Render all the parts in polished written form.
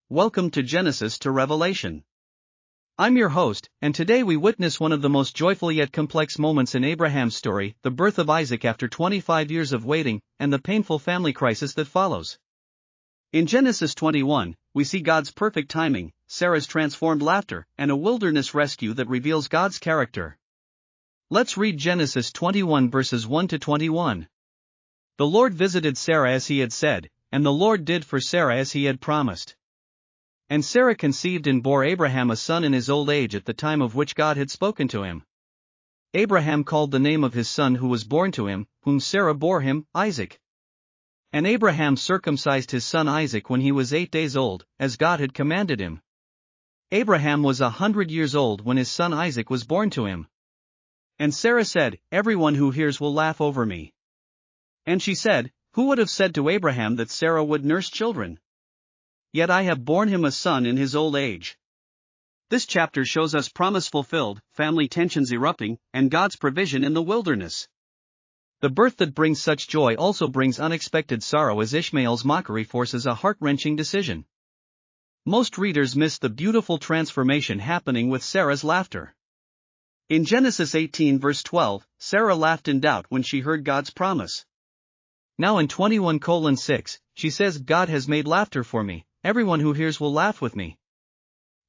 Welcome to Genesis to Revelation. I'm your host, and today we witness one of the most joyful yet complex moments in Abraham's story, the birth of Isaac after 25 years of waiting, and the painful family crisis that follows. In Genesis 21, we see God's perfect timing, Sarah's transformed laughter, and a wilderness rescue that reveals God's character. Let's read Genesis 21 verses 1 to 21. The Lord visited Sarah as he had said, and the Lord did for Sarah as he had promised. And Sarah conceived and bore Abraham a son in his old age at the time of which God had spoken to him. Abraham called the name of his son who was born to him, whom Sarah bore him, Isaac. And Abraham circumcised his son Isaac when he was 8 days old, as God had commanded him. Abraham was 100 years old when his son Isaac was born to him. And Sarah said, "Everyone who hears will laugh over me." And she said, "Who would have said to Abraham that Sarah would nurse children? Yet I have borne him a son in his old age." This chapter shows us promise fulfilled, family tensions erupting, and God's provision in the wilderness. The birth that brings such joy also brings unexpected sorrow as Ishmael's mockery forces a heart-wrenching decision. Most readers miss the beautiful transformation happening with Sarah's laughter. In Genesis 18 verse 12, Sarah laughed in doubt when she heard God's promise. Now in 21:6, she says, "God has made laughter for me. Everyone who hears will laugh with me."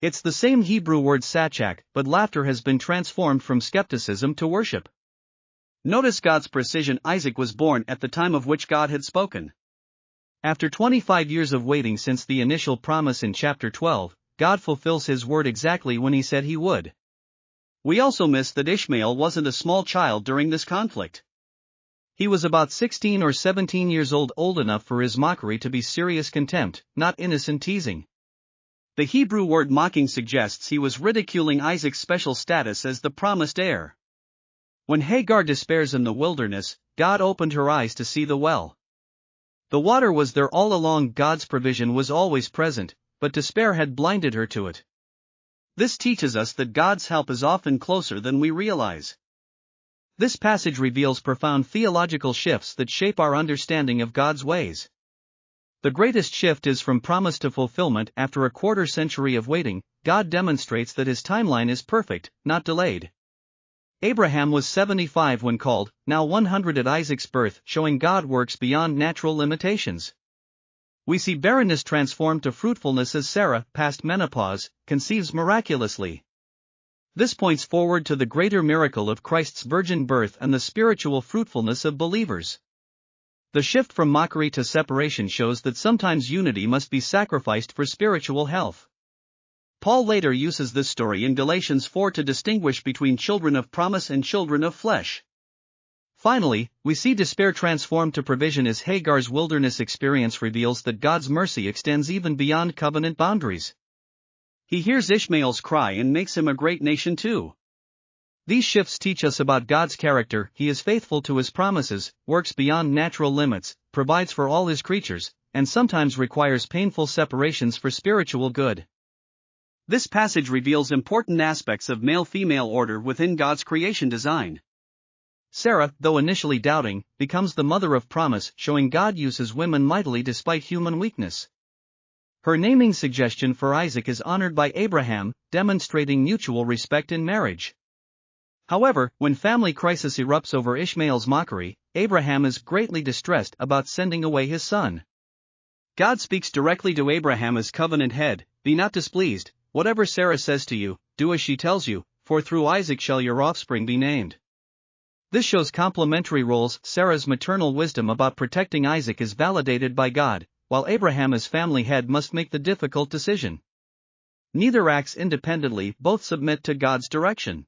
It's the same Hebrew word sachak, but laughter has been transformed from skepticism to worship. Notice God's precision. Isaac was born at the time of which God had spoken. After 25 years of waiting since the initial promise in chapter 12, God fulfills his word exactly when he said he would. We also miss that Ishmael wasn't a small child during this conflict. He was about 16 or 17 years old enough for his mockery to be serious contempt, not innocent teasing. The Hebrew word mocking suggests he was ridiculing Isaac's special status as the promised heir. When Hagar despairs in the wilderness, God opened her eyes to see the well. The water was there all along. God's provision was always present, but despair had blinded her to it. This teaches us that God's help is often closer than we realize. This passage reveals profound theological shifts that shape our understanding of God's ways. The greatest shift is from promise to fulfillment. After a quarter-century of waiting, God demonstrates that his timeline is perfect, not delayed. Abraham was 75 when called, now 100 at Isaac's birth, showing God works beyond natural limitations. We see barrenness transformed to fruitfulness as Sarah, past menopause, conceives miraculously. This points forward to the greater miracle of Christ's virgin birth and the spiritual fruitfulness of believers. The shift from mockery to separation shows that sometimes unity must be sacrificed for spiritual health. Paul later uses this story in Galatians 4 to distinguish between children of promise and children of flesh. Finally, we see despair transformed to provision as Hagar's wilderness experience reveals that God's mercy extends even beyond covenant boundaries. He hears Ishmael's cry and makes him a great nation too. These shifts teach us about God's character. He is faithful to his promises, works beyond natural limits, provides for all his creatures, and sometimes requires painful separations for spiritual good. This passage reveals important aspects of male-female order within God's creation design. Sarah, though initially doubting, becomes the mother of promise, showing God uses women mightily despite human weakness. Her naming suggestion for Isaac is honored by Abraham, demonstrating mutual respect in marriage. However, when family crisis erupts over Ishmael's mockery, Abraham is greatly distressed about sending away his son. God speaks directly to Abraham as covenant head, "Be not displeased, whatever Sarah says to you, do as she tells you, for through Isaac shall your offspring be named." This shows complementary roles. Sarah's maternal wisdom about protecting Isaac is validated by God, while Abraham as family head must make the difficult decision. Neither acts independently, both submit to God's direction.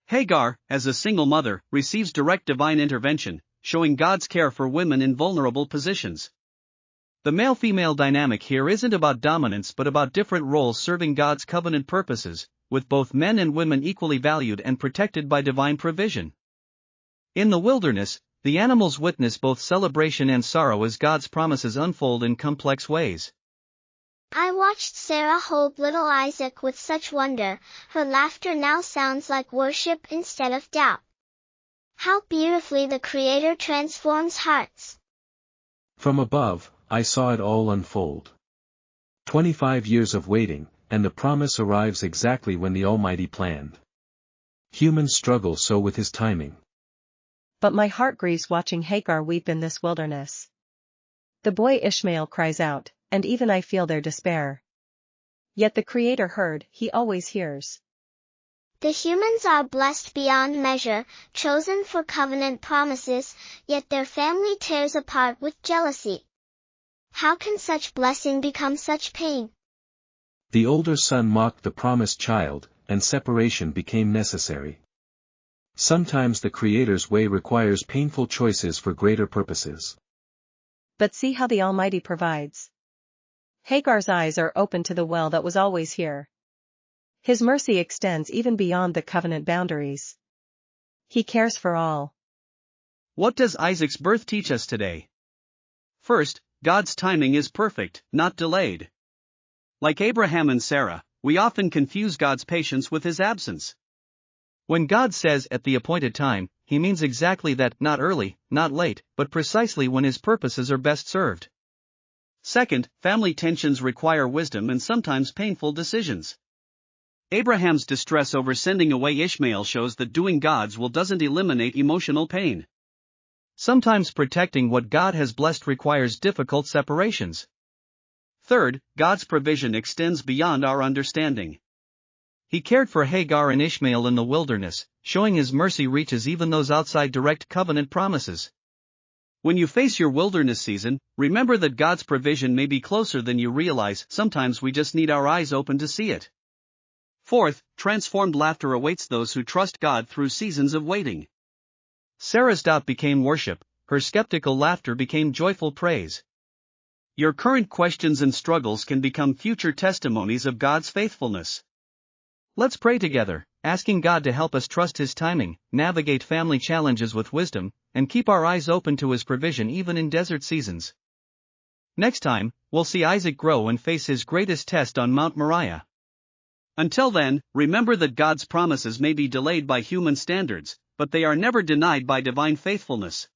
Hagar, as a single mother, receives direct divine intervention, showing God's care for women in vulnerable positions. The male-female dynamic here isn't about dominance but about different roles serving God's covenant purposes, with both men and women equally valued and protected by divine provision. In the wilderness, the animals witness both celebration and sorrow as God's promises unfold in complex ways. I watched Sarah hold little Isaac with such wonder. Her laughter now sounds like worship instead of doubt. How beautifully the Creator transforms hearts. From above, I saw it all unfold. 25 years of waiting, and the promise arrives exactly when the Almighty planned. Humans struggle so with His timing. But my heart grieves watching Hagar weep in this wilderness. The boy Ishmael cries out, and even I feel their despair. Yet the Creator heard, He always hears. The humans are blessed beyond measure, chosen for covenant promises, yet their family tears apart with jealousy. How can such blessing become such pain? The older son mocked the promised child, and separation became necessary. Sometimes the Creator's way requires painful choices for greater purposes. But see how the Almighty provides. Hagar's eyes are open to the well that was always here. His mercy extends even beyond the covenant boundaries. He cares for all. What does Isaac's birth teach us today? First, God's timing is perfect, not delayed. Like Abraham and Sarah, we often confuse God's patience with His absence. When God says at the appointed time, He means exactly that, not early, not late, but precisely when His purposes are best served. Second, family tensions require wisdom and sometimes painful decisions. Abraham's distress over sending away Ishmael shows that doing God's will doesn't eliminate emotional pain. Sometimes protecting what God has blessed requires difficult separations. Third, God's provision extends beyond our understanding. He cared for Hagar and Ishmael in the wilderness, showing His mercy reaches even those outside direct covenant promises. When you face your wilderness season, remember that God's provision may be closer than you realize. Sometimes we just need our eyes open to see it. Fourth, transformed laughter awaits those who trust God through seasons of waiting. Sarah's doubt became worship, her skeptical laughter became joyful praise. Your current questions and struggles can become future testimonies of God's faithfulness. Let's pray together, asking God to help us trust His timing, navigate family challenges with wisdom, and keep our eyes open to His provision even in desert seasons. Next time, we'll see Isaac grow and face his greatest test on Mount Moriah. Until then, remember that God's promises may be delayed by human standards, but they are never denied by divine faithfulness.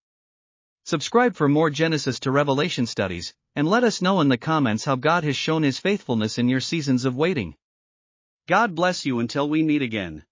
Subscribe for more Genesis to Revelation studies, and let us know in the comments how God has shown His faithfulness in your seasons of waiting. God bless you until we meet again.